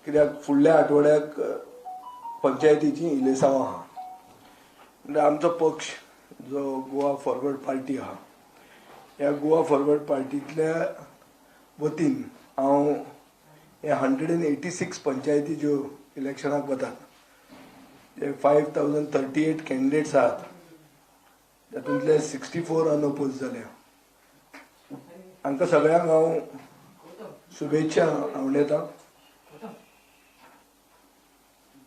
कित्याक फुडल्या आठवड्याक पंचायतीची इलेक्शनां आहा. म्हणजे आमचो पक्ष जो गोवा फॉरवर्ड पार्टी आहा, ह्या गोवा फॉरवर्ड पार्टींतल्या वतीन हांव हे 186 पंचायती ज्यो इलेक्शनाक वतात ते 5038 कॅन्डिडेट्स आहात, तातूंतले 64 अनअपोज जाल्या. हांकां सगळ्यांक हांव शुभेच्छा हांव दिता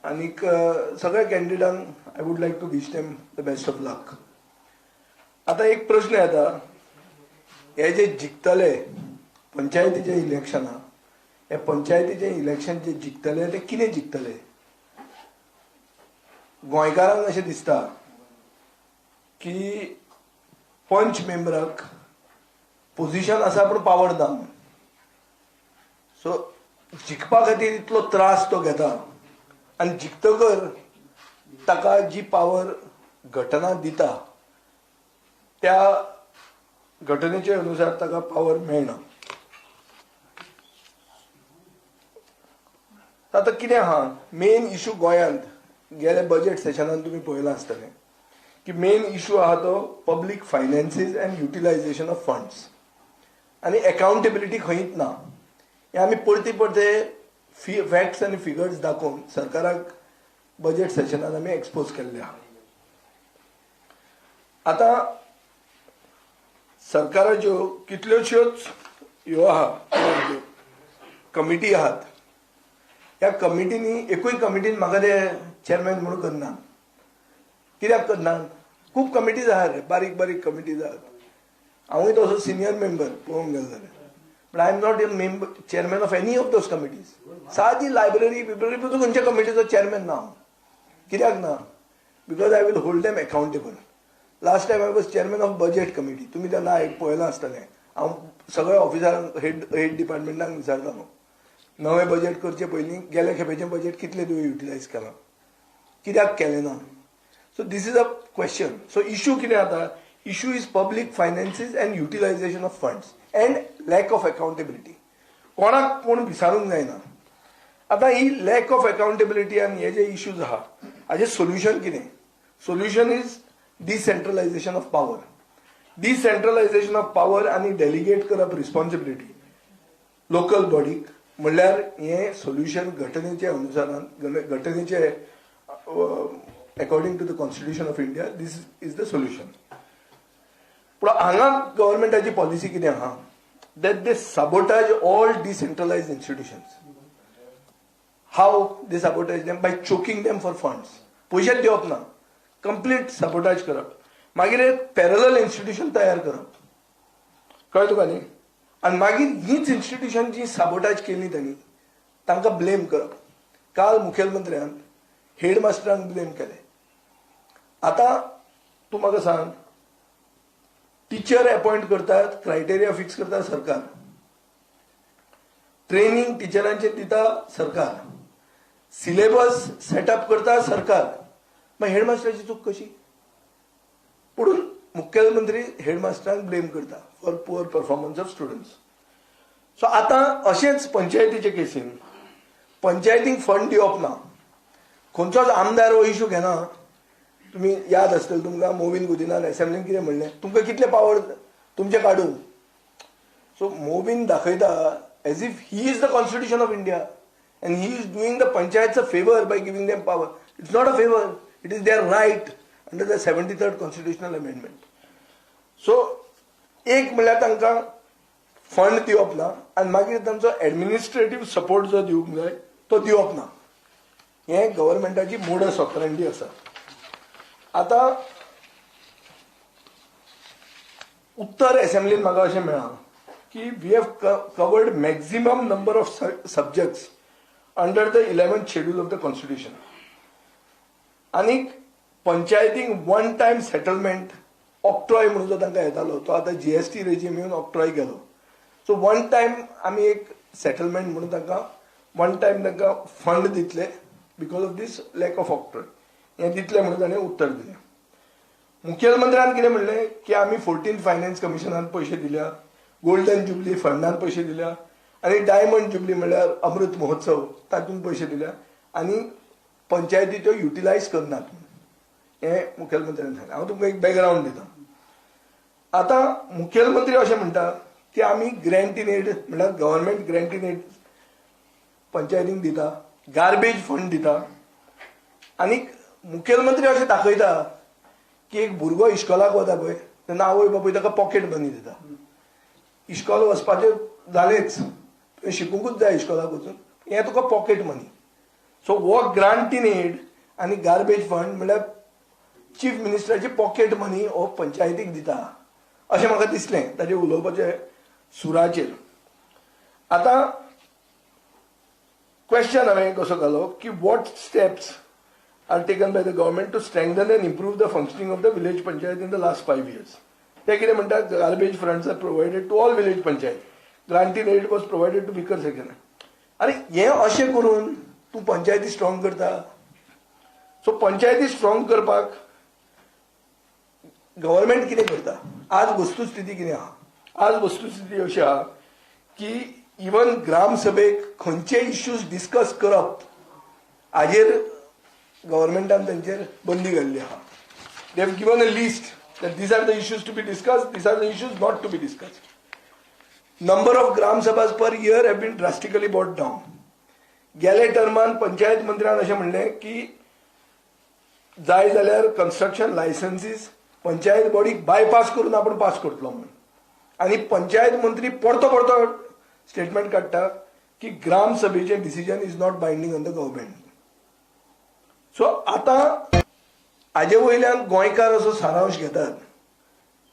आनीक सगळ्या कॅन्डिडेटांक I would like to wish them the best of luck. आता एक प्रश्न येता, हे जे जिखतले पंचायतीचे इलेक्शनां, हे पंचायतीचे इलेक्शन जे जिखतले ते कितें जिखतले? गोंयकारांक अशें दिसता की पंच मेंबराक पोजिशन आसा पूण पावर ना, सो जिखपा खातीर इतलो त्रास तो घेता आनी जिखतकर ताका जी पावर घटना दिता त्या घटनेचे अनुसार ताका पावर मेळना. आता कितें आहा, मेन इशू गोंयांत गेल्या बजेट सेशनान तुमी पळयलां आसतलें की मेन इशू आहा तो public finances and utilisation of funds आनी अकाउंटेबिलिटी खंयच ना. हे आमी परते फॅक्ट्स आनी फिगर्स दाखोवन सरकाराक बजेट सेशनान आमी एक्सपोज केल्ले आहा. आता सरकाराच्यो कितल्योश्योच ह्यो आहा कमिटी आहात, ह्या कमिटीनी एकूय कमिटीन म्हाका ते चेअरमॅन म्हणून करना. कित्याक करना? खूब कमिटीज आहा रे, बारीक बारीक कमिटीज आहात. हांवूय तसो सिनियर मेंबर पळोवंक गेलो जाल्यार, but I am not a member chairman of any of those committees. सादी लायब्ररी खंयच्या कमिटीचो चेअरमॅन ना. कित्याक ना? Because I will hold them accountable. Last time I was chairman of budget committee. तुमी तेन्ना पळयलां आसतलें. हांव सगळ्या ऑफिसरांक हेड डिपार्टमेंटांक विचारतालो नवें बजेट करचे पयलीं गेल्या खेपेचें बजेट कितलें तुवें युटिलायज केलां, कित्याक केलें ना. So this is a question. So issue कितें जाता? Issue is public finances and utilisation of funds and lack of accountability. कोणाक कोण विचारूंक जायना. आता ही लॅक ऑफ अकाउंटेबिलिटी आनी हे जे इश्यूज आहा हाजें सोल्युशन कितें? Solution is decentralisation of power. Decentralisation of power आनी डेलिगेट करप रिस्पॉन्सिबिलिटी लोकल बॉडीक, म्हणल्यार हे सोल्युशन घटनेचे अनुसारान, घटनेचे according to the constitution of India this is the solution. पूण हांगा गव्हर्मेंटाची पॉलिसी कितें आहा? That they sabotage all decentralised institutions. How they sabotage them? By choking them for funds. पयशेच दिवप ना, कंप्लीट सबोटाज करप. मागीर एक पॅरलल इन्स्टिट्यूशन तयार करप, कळ्ळें तुका न्ही? आनी मागीर हीच इन्स्टिट्यूशन जी सबोटाज केली तांणी तांकां ब्लेम करप. काल मुखेलमंत्र्यान हेडमास्टरांक ब्लेम केले. आता तूं म्हाका सांग, टीचर अपॉइंट करतात, क्रायटेरिया फिक्स करता सरकार, ट्रेनिंग टिचरांचे दिता सरकार, सिलेबस सेटअप करता सरकार. मग हेडमास्टराची चूक कशी? पुढून मुख्यमंत्री हेडमास्टरांक ब्लेम करता for poor performance of students. So आता अशेंच पंचायतीचे केसीन पंचायतींक फंड दिवप ना, खंयचोच आमदार हो इशू घेना. तुम्ही याद आसतलें तुमकां मोविन गुदिनान असेंब्लीन कितें म्हणलें, तुमकां कितले पावर तुमचे काडून. सो मोविन दाखयता as if he is the constitution of India and he is doing the panchayats a favor by giving them power. It's not a favor, it is their right under the 73rd constitutional amendment. So एक म्हणल्यार तांकां fund दिवप ना आनी मागीर तांचो administrative support जो दिवंक जाय तो दिवप ना. हे गव्हर्मेंटाची मोडस ऑपरेंडी आसा. आता उत्तर असेंब्लीन म्हाका अशें मेळ्ळां की we have covered maximum number of subjects under the 11th schedule of the constitution. आनी पंचायतींक वन टायम सेटलमेंट ऑक्ट्रॉय म्हणून जो तांकां येतालो तो आतां जीएसटी रेजीम येवन ऑक्ट्रॉय गेलो. सो वन टायम आमी एक सेटलमेंट म्हणून तांकां वन टायम तांकां फंड दितले because of this lack of octroi. हें दितलें म्हणून ताणें उत्तर दिलें. मुखेलमंत्र्यान कितें म्हणलें की आमी 14th फायनान्स कमिशनान पयशे दिल्या, गोल्डन जुबली फंडान पयशे दिल्या आणि डायमंड जुबली म्हणल्यार अमृत महोत्सव तातूंत पयशे दिल्या आनी पंचायती त्यो युटिलायज करनात हे मुखेलमंत्र्यान सांगलें. हांव तुमकां एक बॅकग्रावंड दिता. आतां मुखेलमंत्री अशें म्हणटा की आमी ग्रँट इन एड म्हणल्यार गव्हर्नमेंट ग्रँट इन एड पंचायतींक दिता, गार्बेज फंड दिता आनी मुखेलमंत्री अशें दाखयता की एक भुरगो इश्कोलाक वता पळय तेन्ना आवय बापूय ताका पॉकेट मनी दिता. इश्कोल वचपाचें जालेंच, तुवें शिकूंकूच जाय इश्कोलाक वचून, हें तुका पॉकेट मनी. सो हो ग्रांट इन एड आनी गार्बेज फंड म्हणल्यार चीफ मिनिस्टराची पॉकेट मनी हो पंचायतीक दिता अशें म्हाका दिसलें ताचे उलोवपाचे सुराचेर. आतां क्वेश्चन हांवें कसो घालो की what steps are taken by the government to strengthen and improve the functioning of the village panchayat in the last 5 years. ते कितें म्हणटा, garbage funds are provided to all village panchayat, grant in aid was provided to weaker section. अरे हें अशें करून तूं पंचायती strong करता. सो पंचायती स्ट्रॉंग करपाक गव्हर्नमेंट कितें करता? आज वस्तुस्थिती कितें आहा? आज वस्तुस्थिती अशी आहा की इवन ग्राम सभेक खंयचे इश्यूज डिस्कस करप हाजेर गव्हर्नमेंटान तांचेर बंदी घाल्ली आहा. They have given a list that these are the issues to be discussed, these are the issues not to be discussed. Number of gram sabhas per year have been drastically brought down. गेले टर्मान पंचायत मंत्र्यान अशें म्हणलें की जाय जाल्यार construction लायसन्सीस panchayat बॉडीक bypass करून आपण pass करतलो म्हणून. आनी पंचायत मंत्री परतो परतो स्टेटमेंट काडटा की ग्राम सभेचें decision is not binding on the government. So आतां हाजे वयल्यान गोंयकार असो सारांश घेतात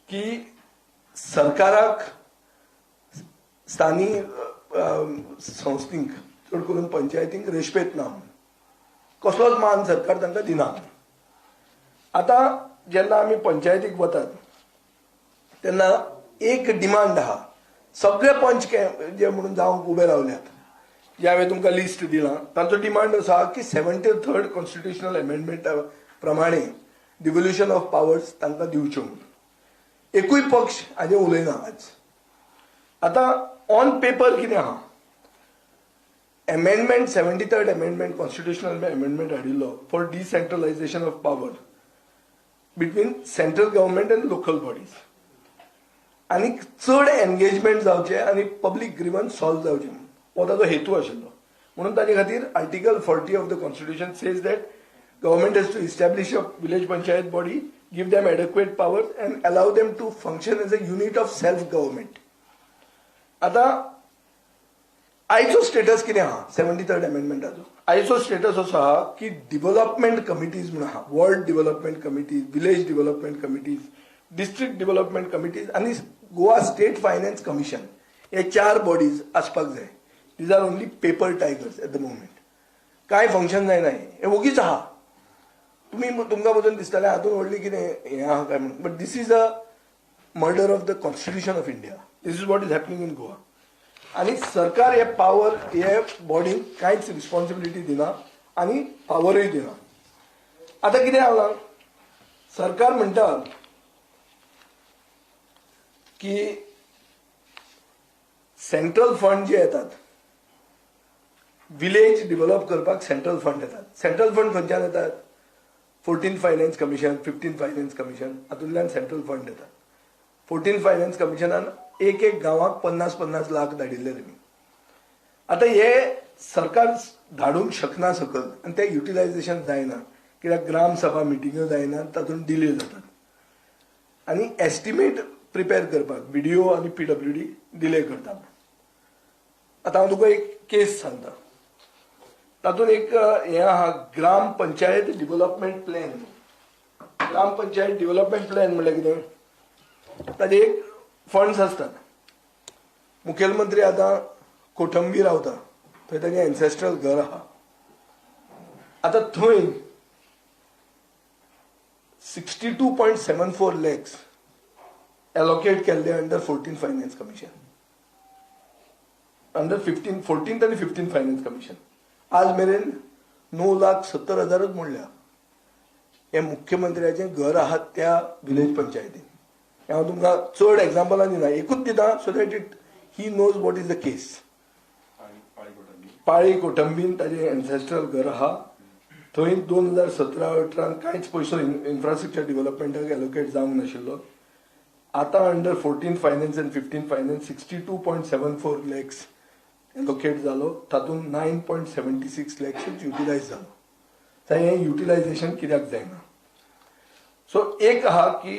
की सरकाराक स्थानीक संस्थींक चड करून पंचायतींक रेस्पेद ना, कसलोच मान सरकार तांकां दिना. आतां जेन्ना आमी पंचायतीक वतात तेन्ना एक डिमांड आहा, सगळे पंच जे म्हणून जावंक उबे रावल्यात, जे हांवें तुमकां लिस्ट दिलां तांचो डिमांड असो आहा की 73rd कॉन्स्टिट्युशनल अमेंडमेंटा प्रमाणे डिव्होल्युशन ऑफ पावर्स तांकां दिवच्यो म्हणून. एकूय पक्ष हाजे उलयना आज. आतां ऑन पेपर कितें आहा, amendment 73rd amendment constitutional amendment हाडिल्लो for decentralisation of power between central government and local bodies, आनी चड एंगेजमेंट जावचें आनी पब्लीक ग्रीवन्स सॉल्व जावचें हो ताचो हेतू आशिल्लो. म्हणून ताचे खातीर article 40 of the constitution says that government has to establish a village panchayat body, give them adequate powers and allow them to function as a unit of self-government. आता आयचो स्टेटस कितें आहा 73rd अमेंडमेंटाचो? आयचो स्टेटस असो आहा की development committees म्हणून आहा, world development committees, village development committees, district development committees आनी गोवा स्टेट फायनान्स कमिशन, हे 4 बॉडीज आसपाक जाय. These are only paper tigers at the moment. कांय फंक्शन जायना, हे ओगीच आहा. तुमकां मजून दिसतलें हातूंत व्हडली कितें हें आहा काय म्हणून, but this is a murder of the constitution of India. This is what is happening in Goa. आनी सरकार हे पावर हे बॉडीक कांयच रिस्पॉन्सिबिलिटी दिना आनी पावरूय दिना. आतां कितें जालां, सरकार म्हणटा की सेंट्रल फंड जे येतात, विलेज डेव्हलप करपाक सेंट्रल फंड येतात. सेंट्रल फंड खंयच्यान येतात? 14th finance commission, 15th finance commission, हातूंतल्यान सेंट्रल फंड येतात. 14th फायनान्स कमिशनान एक गांवाक 50-50 लाख धाडिल्ले तेमी. आतां हे सरकार धाडूंक शकना सकल आनी ते युटिलायझेशन जायना, कित्याक ग्राम सभा मिटिंग्यो जायना, तातूंत डिले जातात आनी एस्टिमेट प्रिपेर करपाक BDO आनी PWD डिले करता. आतां हांव तुका एक केस सांगता. तातूंत एक हें आहा, ग्राम पंचायत डेव्हलपमेंट प्लॅन. ग्राम पंचायत डेव्हलपमेंट प्लॅन म्हणल्यार कितें? ताजे एक फंड्स आसतात. मुखेलमंत्री आतां कोठंबी रावता, थंय ताचें एन्सेस्ट्रल घर आहा. आतां थंय 62.74 lakhs एलोकेट केल्ले under 14th finance commission, under 14th आनी 15th फायनान्स कमिशन. आज मेरेन 9,70,000 मोडल्या. हे मुख्यमंत्र्याचें घर आहात त्या विलेज पंचायतीन. हांव तुमकां चड एग्जांपलां दिना, एकूच दिता so that he knows what is the case. पाळी कोटंबीन ताजे एन्सेस्ट्रल घर आहा. थंय 2017-18 कांयच पयसो इन्फ्रास्ट्रक्चर डेव्हलपमेंटाक एलोकेट जावंक नाशिल्लो. आतां under 14 finance and 15 finance 62.74 lakhs allocate जालो. तातूंत 9.76 लॅक्स युटिलायज जालो. हें युटिलायजेशन कित्याक जायना? सो एक आहा की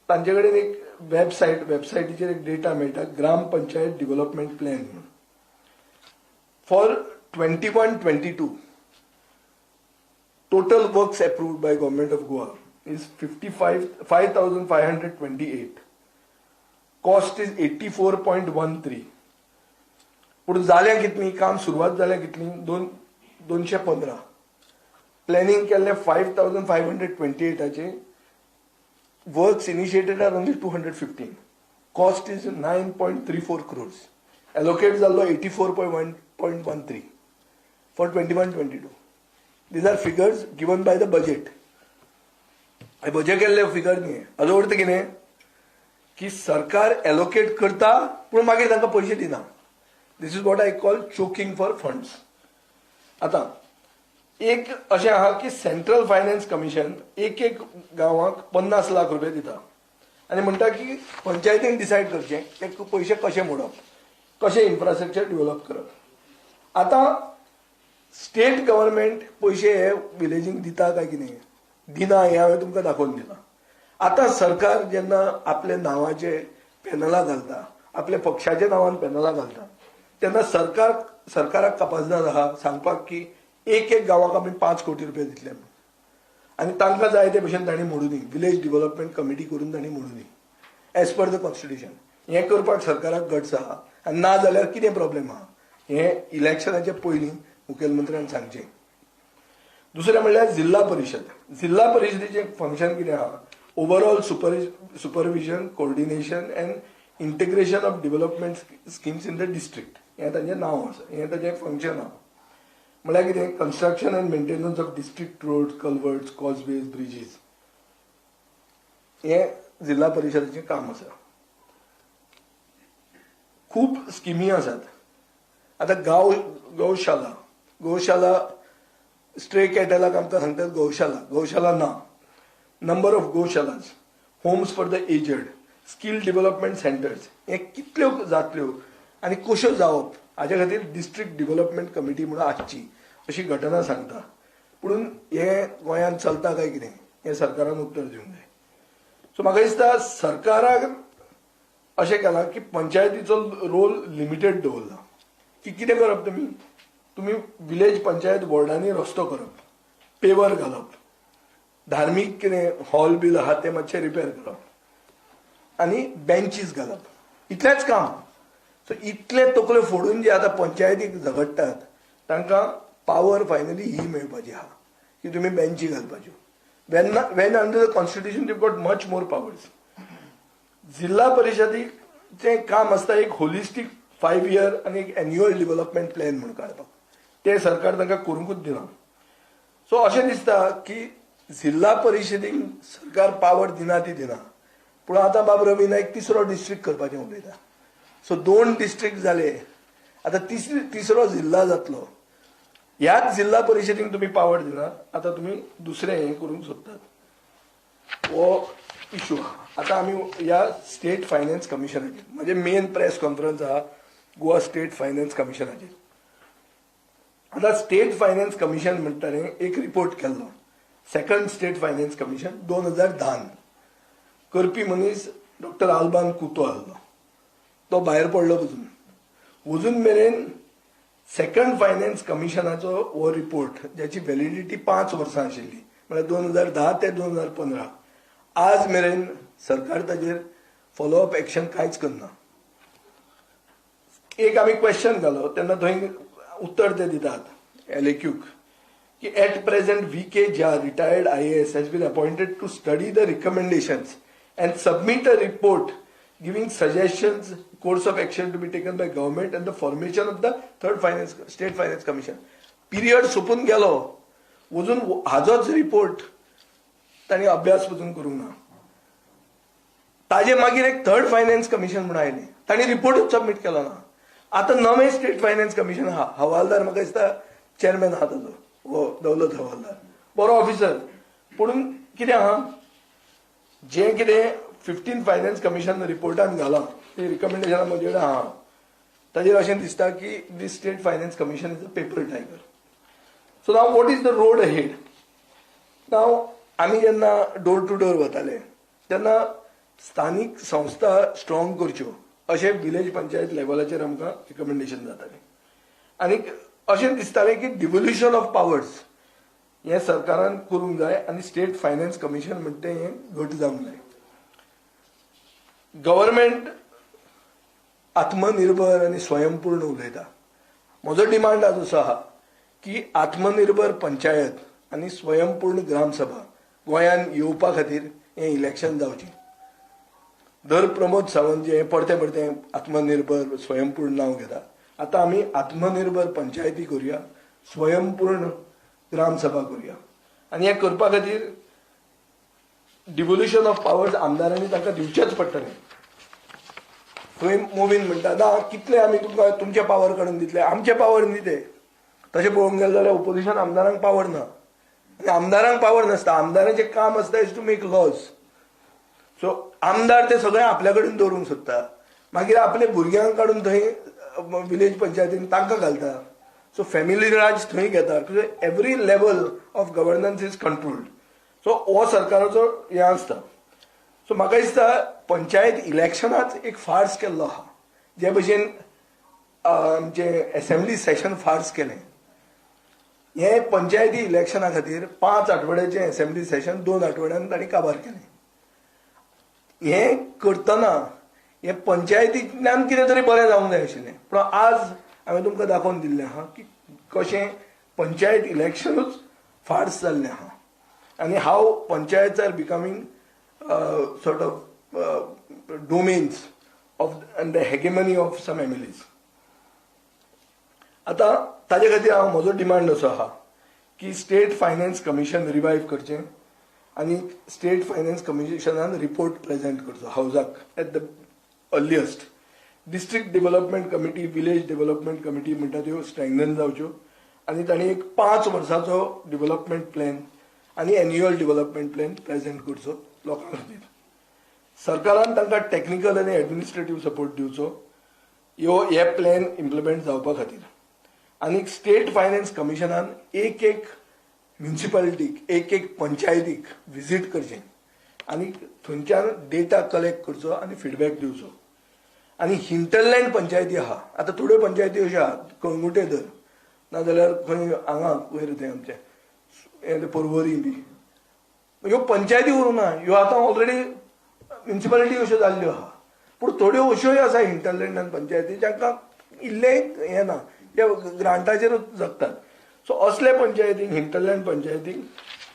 तांचे कडेन एक वेबसायटीचेर एक डेटा मेळटा, ग्राम पंचायत डेव्हलपमेंट प्लॅन म्हणून. For 21-22 total works approved by Government of Goa is 5,528. Cost is 84.13. पूण जाल्या कितली, काम सुरवात जाल्या कितली, 215. प्लॅनिंग केल्ले 5,528चे. Works initiated are only 215. Cost is 9.34 crores. Allocate जाल्लो 84.13 for 21-22. These are figures given by the budget. Budget केल्ले फिगर न्ही. हाजो अर्थ कितें की सरकार एलोकेट करता पूण मागीर तांकां पयशे दिना. This is what I call choking for funds. आतां एक अशें आहा की सेंट्रल फायनान्स कमिशन एक गांवाक 50 लाख रुपया दिता आनी म्हणटा की पंचायतीन डिसायड करचें ते पयशे कशे मोडप, कशें इन्फ्रास्ट्रक्चर डेव्हलप करप. आतां स्टेट गव्हर्नमेंट पयशे हे विलेजींक दिता काय कितें दिना हें हांवें तुमकां दाखोवन दिलां. आतां सरकार जेन्ना आपल्या नांवाचे पॅनलां घालता, आपल्या पक्षाच्या नांवान पॅनलां घालता, तेन्ना सरकाराक कपासदार आहा सांगपाक की एक गांवाक आमी 5 कोटी रुपया दितले म्हणून. आनी तांकां जाय ते भशेन तांणी मोडूनी विलेज डेव्हलपमेंट कमिटी करून तांणी मोडूनी एज पर द कॉन्स्टिट्यूशन. हें करपाक सरकाराक गट्स आहा. आनी ना जाल्यार कितें प्रॉब्लेम आहा हें इलेक्शनाचे पयलीं मुखेलमंत्र्यान सांगचें. दुसरें म्हणल्यार जिल्हा परिशद. जिल्हा परिशदेचें फंक्शन कितें आहा? Overall supervision, coordination end integration of development schemes in the district. हें ताचें नांव आसा, हें ताचें फंक्शन आहा. म्हळ्यार कितें? Construction and maintenance of district roads, culverts, causeways, bridges. हें जिल्हा परिशदेचें काम आसा. खूब स्किमी आसात. आतां गौशाला स्ट्रे कॅटलाक आमकां सांगतात गौशाला ना. Number of gaushalas, homes for the aged, skill development centres, हे कितल्यो जातल्यो आनी कश्यो जावप हाचे खातीर डिस्ट्रिक्ट डेव्हलपमेंट कमिटी म्हणून आसची अशी घटना सांगता. पूण हे गोंयांत चलता काय कितें हें सरकारान उत्तर दिवंक जाय. सो म्हाका दिसता सरकाराक अशें केलां की पंचायतीचो रोल लिमिटेड दवरला. की कितें करप तुमी विलेज पंचायत बोर्डांनी रस्तो करप, पेवर घालप, धार्मीक कितें हॉल बील आहा ते मातशें रिपेर करप आनी बेंचीस घालप, इतलेंच काम. सो इतले तकल्यो फोडून जे आतां पंचायतीक झगडटात तांकां पावर फायनली ही मेळपाची आहा की तुमी बेंची घालपाच्यो. When under the constitution you got much more powers. जिल्हा परिशदेचें काम आसता एक होलिस्टीक 5 year आनी एक एन्युअल डेव्हलपमेंट प्लॅन म्हणून काडपाक. ते सरकार तांकां करूंकूच दिना. सो अशें दिसता की जिल्हा परिशदेक सरकार पावर दिना ती दिना. पूण आतां बाब रवी नायक तिसरो डिस्ट्रिक्ट करपाचें उलयता. सो 2 डिस्ट्रिक्ट जाले, आतां तिसरो जिल्हा जातलो. ह्याच जिल्हा परिशदेक तुमी पावर दिना, आतां तुमी दुसरें हें करूंक सोदतात. हो इशू आहा. आतां आमी ह्या स्टेट फायनान्स कमिशनाचेर म्हणजे मेन प्रेस कॉन्फरन्स आहा गोवा स्टेट फायनान्स कमिशनाचेर. आतां स्टेट फायनान्स कमिशन म्हणटाले एक रिपोर्ट केल्लो. सेकंड स्टेट फायनान्स कमिशन 2010 करपी मनीस डॉक्टर आल्बान कुतो आहलो. तो भायर पडलो वचून मेरेन सेकंड फायनान्स कमिशनाचो हो रिपोर्ट ज्याची व्हॅलिडिटी 5 वर्सां आशिल्ली म्हळ्यार 2010 ते 2015 आज मेरेन सरकार ताजेर फॉलोअप एक्शन कांयच करना. एक आमी क्वेश्चन घालो तेन्ना थंय उत्तर ते दितात एलएक्यूक की at present VK Jha, retired IAS, has been appointed to study the recommendations and submit a report giving suggestions, course of action to be taken by government and the formation of the third state finance commission. Period सोपून गेलो वचून हाजोच report तांणी अभ्यास वचून करूंक ना. ताजे मागीर एक थर्ड फायनान्स कमिशन म्हणून आयलें, तांणी रिपोर्टूच सबमीट केलो ना. आता नवे स्टेट फायनान्स कमिशन आहा हवालदार म्हाका दिसता चेअरमॅन आहा ताजो हो दौलत हवालदार बरो ऑफिसर पूण कितें आहा जें कितें 15 फायनान्स कमिशन रिपोर्टान घालां ते रिकमेंडेशना म्हजे कडेन आहा ताजेर अशें दिसता की this state finance commission is a paper tiger. So now what is the road ahead. नाव आमी जेन्ना डोर टू डोर वताले तेन्ना स्थानीक संस्था स्ट्रॉंग करच्यो अशें विलेज पंचायत लेवलाचेर आमकां रिकमेंडेशन जातालें आनी अशें दिसतालें की डिवोल्युशन ऑफ पावर्स हें सरकारान करूंक जाय आनी स्टेट फायनान्स कमिशन म्हणटा तें हें घट जावंक जाय. गव्हर्मेंट आत्मनिर्भर आनी स्वयंपूर्ण उलयता. म्हजो डिमांड आज असो आहा की आत्मनिर्भर पंचायत आनी स्वयंपूर्ण ग्रामसभा गोंयान येवपा खातीर हें इलेक्शन जावचें. दर प्रमोद सावंत जे पडते पडते आत्मनिर्भर स्वयंपूर्ण नांव घेता आतां आमी आत्मनिर्भर पंचायती करुया स्वयंपूर्ण ग्रामसभा करुया आनी हें करपा खातीर डिवोल्युशन ऑफ पावर्स आमदारांनी तांकां दिवचेच पडटलें. थंय मोवीन म्हणटा ना कितले आमी तुमकां तुमचे पावर काडून दितले आमचे पावर न्ही ते. तशें पळोवंक गेलें जाल्यार ओपोजिशन आमदारांक पावर ना आनी आमदारांक पावर नासता. आमदारांचें काम आसता is to make laws. So आमदार ते सगळे आपल्या कडेन दवरूंक सोदता मागीर आपले भुरग्यांक काडून थंय विलेज पंचायतीन तांकां घालता. सो फॅमिली राज थंय घेता. Every level of governance is controlled. So हो सरकाराचो हें आसता. सो म्हाका दिसता पंचायत इलेक्शनाच एक फार्स केल्लो आहा जे भशेन आमचे असेंब्ली सेशन फार्स केलें. हे पंचायती इलेक्शना खातीर 5 आठवड्याचें असेंब्ली सेशन 2 आठवड्यान तांणी काबार केलें. हें करतना हे पंचायतींतल्यान कितें तरी बरें जावंक जाय आशिल्लें पूण आज हांवें तुमकां दाखोवन दिल्लें आहा की कशें पंचायत इलेक्शनूच फार्स जाल्लें आहा आनी how panchayats are becoming sort of domains of and the hegemony of some MLAs. आता ताजे खातीर हांव म्हजो डिमांड असो आहा की स्टेट फायनान्स कमिशन रिवायव करचें आनी स्टेट फायनान्स कमिशनान रिपोर्ट प्रेजेंट करचो हावजाक at the earliest. District development committee village development committee म्हणटा त्यो स्ट्रेंगथन जावच्यो आनी तांणी एक 5 वर्सांचो डेव्हलपमेंट प्लॅन आनी एन्युअल डेव्हलपमेंट प्लॅन प्रेजेंट करचो लोकां खातीर. सरकारान तांकां टेक्निकल आनी एडमिनिस्ट्रेटीव सपोर्ट दिवचो हे प्लॅन इम्प्लिमेंट जावपा खातीर. आनी स्टेट फायनान्स कमिशनान एक म्युनिसिपालिटीक एक पंचायतीक विजीट करचें आनी थंयच्यान डेटा कलेक्ट करचो आनी फीडबॅक दिवचो. आनी हिंटरलँड पंचायती आहा आतां थोड्यो पंचायती अश्यो आहा कळंगुटे धर नाजाल्यार खंय हांगा वयर तें आमचें पर्वरी बी ह्यो पंचायती उरूं ना. ह्यो आतां ऑलरेडी म्युनिसिपालिटी अश्यो जाल्ल्यो आहा पूण थोड्यो अश्योय आसा हिंटरलँडान पंचायती जांकां इल्लें हें ना जे ग्रांटाचेरूच जगतात. सो असले पंचायतीक हिंटरलँड पंचायतीक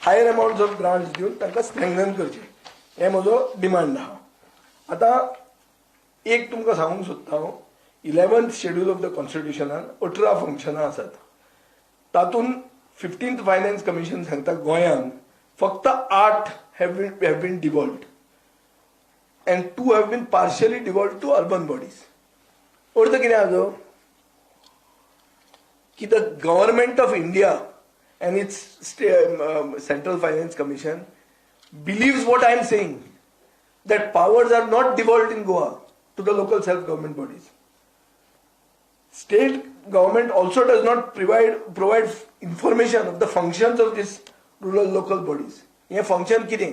हायर अमावंट्स ऑफ ग्रांट्स दिवन तांकां स्ट्रेंगथन करचें हें म्हजो डिमांड आहा. आतां एक तुमकां सांगूंक सोदता हांव 11th शेड्यूल ऑफ द कॉन्स्टिट्युशनान 18 फंक्शनां आसात. तातूंत 15th फायनान्स कमिशन सांगता गोंयान फक्त 8 have been devolved and 2 have been partially devolved to urban bodies. अर्थ कितें आहा की the government of India and its Central Finance Commission believes what I am saying, that powers are not devolved in Goa to the local self-government bodies. State government also does not provide information of the functions of these rural local bodies. हे function कितें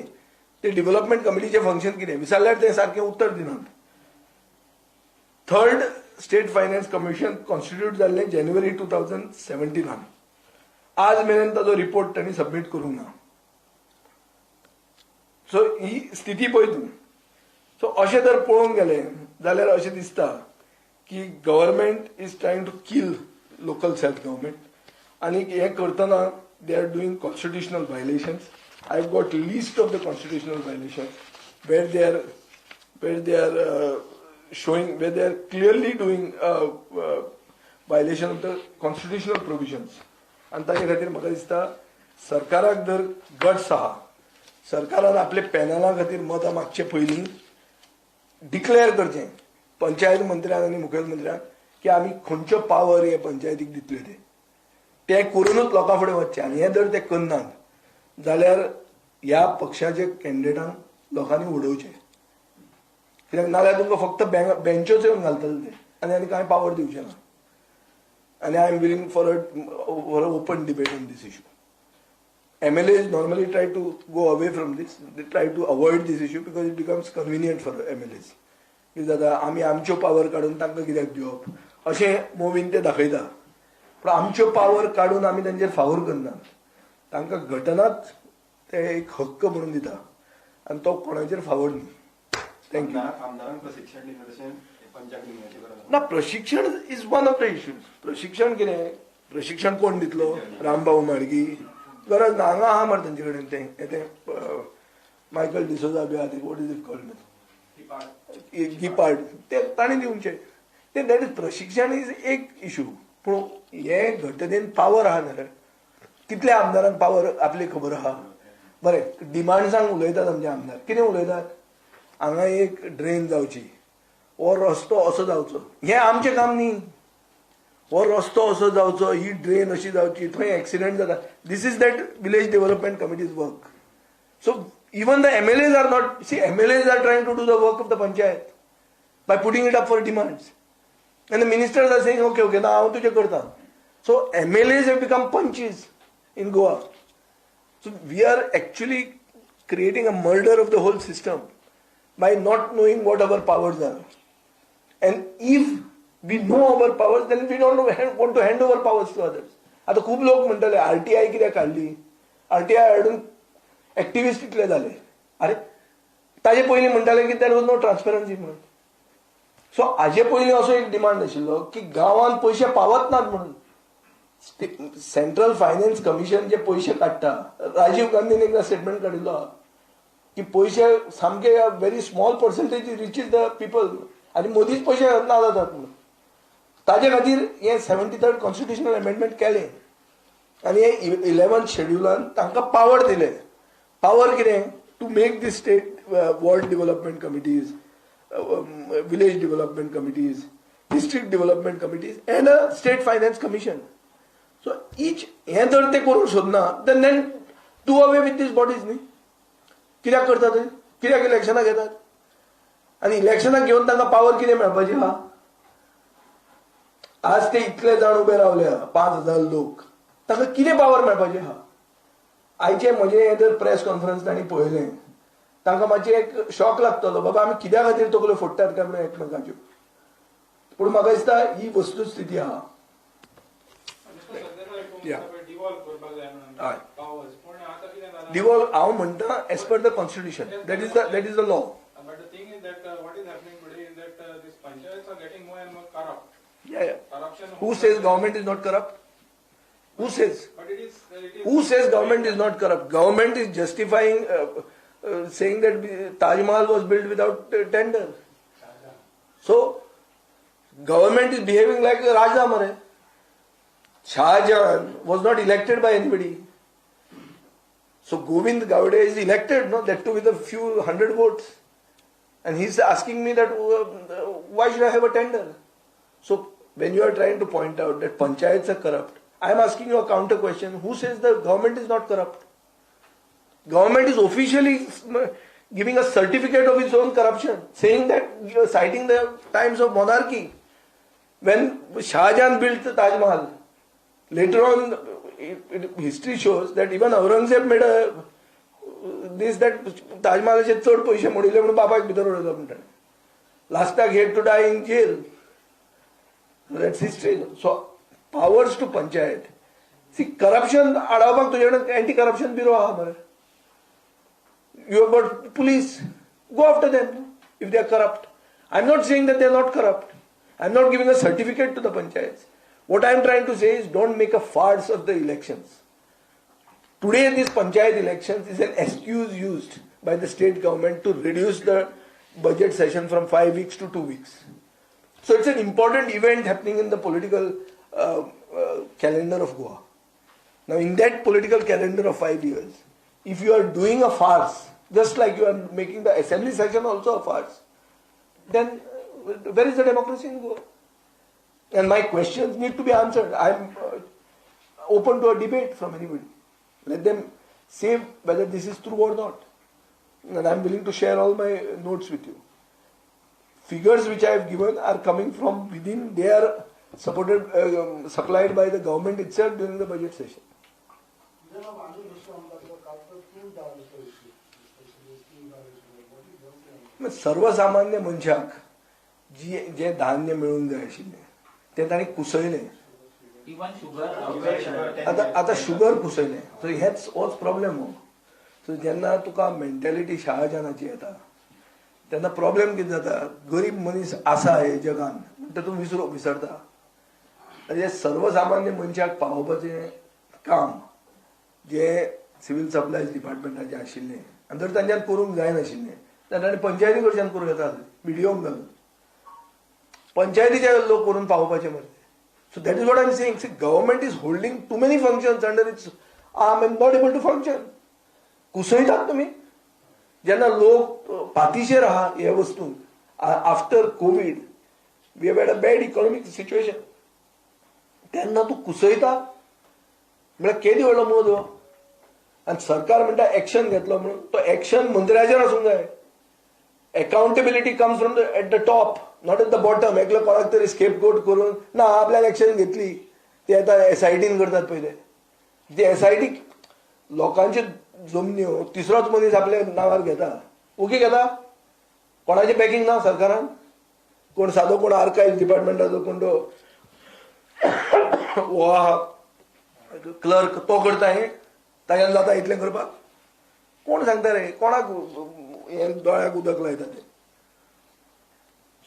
ते development कमिटीचे function कितें विचारल्यार ते सारकें उत्तर दिनात. 3rd state finance commission constitute जाल्लें जानेवारी 2017. आज मेरेन ताजो रिपोर्ट तांणी सबमीट करूंक ना. सो ही स्थिती पळय तूं. सो अशें जर पळोवंक गेलें जाल्यार अशें दिसता की government is trying to kill local self government आनी हें करतना they are doing constitutional violations. I have got list of the constitutional violations where they are showing where they are clearly doing violation of the constitutional provisions. आणि ताचे खातीर म्हाका दिसता सरकाराक जर गट्स आहा सरकारान आपले पॅनला खातीर मतां मागचे पयलीं डिक्लेअर करचें पंचायत मंत्र्याक आनी मुखेलमंत्र्याक की आमी खंयच्यो पावर हे पंचायतीक दितले ते करूनच लोकां फुडें वचचे आनी हे जर ते करनात जाल्यार ह्या पक्षाचे कॅन्डिडेटांक लोकांनी उडोवचे कित्याक नाल्यार तुमकां फक्त बेंचोच येवन घालतले ते आनी कांय पावर दिवचे ना आनी I am willing for a open debate on this issue. MLAs normally try to go away from this. They try to avoid this issue because it becomes convenient for MLAs. कित्याक आमी आमच्यो power काडून तांकां कित्याक दिवप अशें मोवीन ते दाखयता पूण आमच्यो पावर काडून आमी तांचेर फावोर करनात तांकां घटनाच ते एक हक्क म्हणून दिता आनी तो कोणाचेर फावोर न्ही. थँक्यू. ना प्रशिक्षण is one of the issues. प्रशिक्षण कितें प्रशिक्षण कोण दितलो रामभाऊ माडगी गरज ना हांगा आहा मरे तांचे कडेन तें मायकल डिसोजा बी आहा वॉट इज इट कॉल्ड गिपार्ड ते ताणें दिवचे ते दॅट इज प्रशिक्षण इज एक इशू पूण हे घटनेन पावर आहा न्हय कितल्या आमदारांक पावर आपली खबर आहा. बरें डिमांड्सांक उलयतात आमचे आमदार कितें उलयतात हांगा एक ड्रेन जावची हो रस्तो असो जावचो हें आमचें काम न्ही. हो रस्तो असो जावचो ही ड्रेन अशी जावची थंय एक्सिडेंट जाता this is that village development committees work. So even the MLAs are not see MLAs are trying to do the work of the panchayat by putting it up for demands and the ministers are saying okay okay ना हांव तुजें करता. So MLAs have become punches in Goa. So we are actually creating a murder of the whole system by not knowing what our powers are. And if we know our powers, then we don't want to hand over powers to others. आता खूब लोक म्हणटाले RTI कित्याक काडली RTI हाडून activist कितले जाले अरे ताजे पयलीं म्हणटाले की देर वॉज नो ट्रान्सपरन्सी म्हणून. सो हाजे पयलीं असो एक डिमांड आशिल्लो की गांवांत पयशे पावत नात म्हणून सेंट्रल फायनान्स कमिशन जे पयशे काडटा राजीव गांधीन एकदा स्टेटमेंट काडिल्लो आहा की पयशे सामके very small percentage reaches the people आनी मोदीच पयशे ना जातात म्हणून ताजे खातीर हे 73rd कॉन्स्टिट्युशनल अमेंडमेंट केलें आनी हे 11th शेड्युलान तांकां पावर दिले. पावर कितें to make these state ward development committees village development committees district development committees and a state finance commission. So each हें जर ते करूंक सोदना then do away with these bodies न्ही. कित्याक करतात कित्याक इलेक्शनां घेतात आनी इलेक्शनां घेवन तांकां पावर कितें मेळपाची आहा. आज ते इतले जाण उबे रावले 5,000 लोक तांकां कितें पावर मेळपाची आहा. आयचे म्हजे हे जर प्रेस कॉन्फरन्स तांणी पळयलें तांकां मातशें एक शॉक लागतलो बाबा आमी कित्या खातीर तकल्यो फोडटात काय म्हणून एकमेकाच्यो पूण म्हाका दिसता ही वस्तुस्थिती आहा. डिवॉल्व हांव म्हणटा as per the constitution that is the law. But the thing is that what is happening today is that these panchayats are getting more and more corrupt. Yeah. Corruption. Who says government is not corrupt? Who says? But it is. Who says government is not corrupt? Government is justifying, saying that Taj Mahal was built without tender. So, government is behaving like a Raja Mare. Shah Jahan was not elected by anybody. So Govind Gowde is elected, no, that too with a few hundred votes. And he's asking me that why should I have a tender? So when you are trying to point out that panchayats are corrupt, I am asking you a counter question. Who says the government is not corrupt? Government is officially giving a certificate of its own corruption, saying that, citing the times of monarchy. When Shah Jahan built the Taj Mahal, later on history shows that even Aurangzeb made a that Taj Mahalaचे चड पयशे मोडिल्ले म्हणून बापाक भितर उडयलो म्हणटाले. लास्टाक he had to die in jail. That's history. So powers to panchayat. See corruption अडवपाक तुजे कडेन anti corruption bureau आहा मरे. You have got police. Go after them if they are corrupt. I'm not saying that they are not corrupt. I'm not giving a certificate to the panchayats. What I'm trying to say is don't make a farce of the elections. Today, this panchayat elections is an excuse used by the state government to reduce the budget session from 5 weeks to 2 weeks. So it's an important event happening in the political calendar of Goa. Now, in that political calendar of 5 years, if you are doing a farce, just like you are making the assembly session also a farce, then where is the democracy in Goa? And my questions need to be answered. I'm open to a debate from anybody. Let them say whether this is true or not. And I'm willing to share all my notes with you. Figures which I have given are coming from within. They are supplied by the government itself during the budget session. सर्वसामान्य मनशाक जे धान्य मिळूंक जाय आशिल्लें ते तांणी कुसयलें. आता sugar कुसयलें. So होच प्रॉब्लेम हो. सो जेन्ना तुका मेंटॅलिटी शहाजहानाची येता तेन्ना प्रॉब्लेम कितें जाता. गरीब मनीस आसा हे जगान तातूंत विसरता. म्हणजे सर्वसामान्य मनशाक पावोवपाचें काम जे सिव्हिल सप्लायज डिपार्टमेंटाचें आशिल्लें आनी जर तांच्यान करूंक जायनाशिल्लें जाल्यार ताणें पंचायती कडच्यान करूं येता. बिडिओक घालून पंचायतीचे लोक करून पावोवपाचे मरे. So that is what I am saying. See government is holding too many functions under its arm and not able to function. कुसयतात तुमी. जेन्ना लोक पातीशेर आहा हे वस्तून after covid we have had a bad economic situation. तेन्ना तूं कुसयता म्हळ्यार केदी व्हडलो मोद हो. आनी सरकार म्हणटा एक्शन घेतलो म्हणून. तो एक्शन मंत्र्याचेर आसूंक जाय. Accountability comes from eight the top not at the bottom. एकलो कोणाक तरी स्केपगोट करून ना आपल्यान एक्शन घेतली ते आतां एसआयटीन करतात पळय ते एसआयटी लोकांचे जमन्यो तिसरोच मनीस आपल्या नांवार घेता. ओके घेता. कोणाचे बॅकिंग ना सरकारान. कोण सादो कोण आर्कायव्ज डिपार्टमेंटाचो कोण तो क्लर्क तो करता हे ताच्यान जाता इतलें करपाक. कोण सांगता रे. कोणाक हे दोळ्याक उदक लायता ते.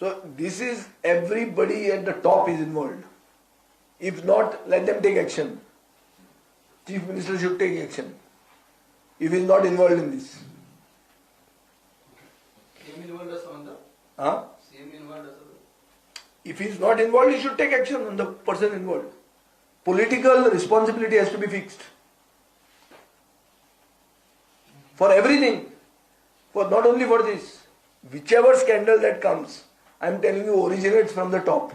So this is everybody at the top is involved. If not let them take action. Chief minister should take action if he is not involved in this. If he is not involved, he should take action on the person involved. Political responsibility has to be fixed. For everything. For not only for this. Whichever scandal that comes, I am telling you, originates from the top.